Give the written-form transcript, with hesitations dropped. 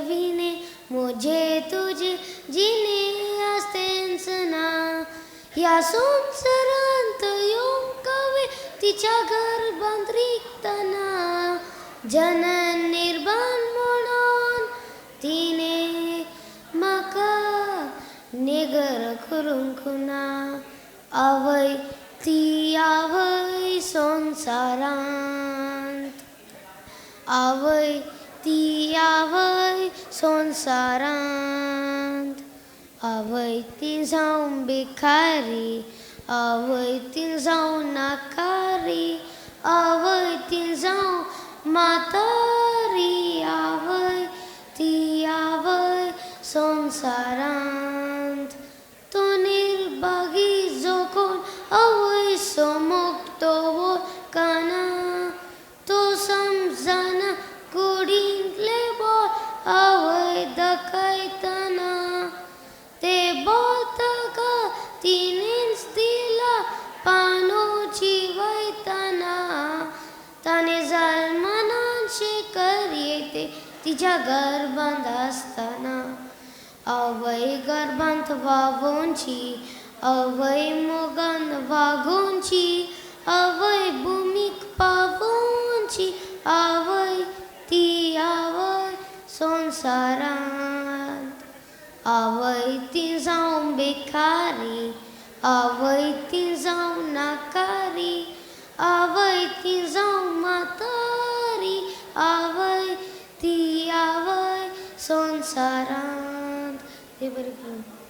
विणे मुझे तुझे जिने असतेंसना या संसारांत येऊन कवे तिच्या गर्भांत रिक्तना जनन निर्बाण म्हणून तिने म्हाका निगर करूंक ना आवय ती आवय संसारांत आवय ती आवय संसारांत आवय ती जावं भिकारी आवय ती जावं नाकारी आवय ती जावं म्हातारी आवय ती आवय संसारांत तो निर्भागी जो कोण आवय समोक तो वळखना तो समजना कुडींतले बोल आवय दाखयतना ते बोल ताका तिणेंच दिला पानोची वयतना ताणे जल्मानान शेकर येते तिच्या गर्भांत आसतना आवय गर्भांत वावोवची आवय मोगान वागोवची आवय भुमीक पावोवची आवय ती आवय संसारांत आवय ती जावं भिकारी आवय ती जावं नाकारी आवय ती जावं म्हातारी आवय ती आवय संसारांत. हे बरें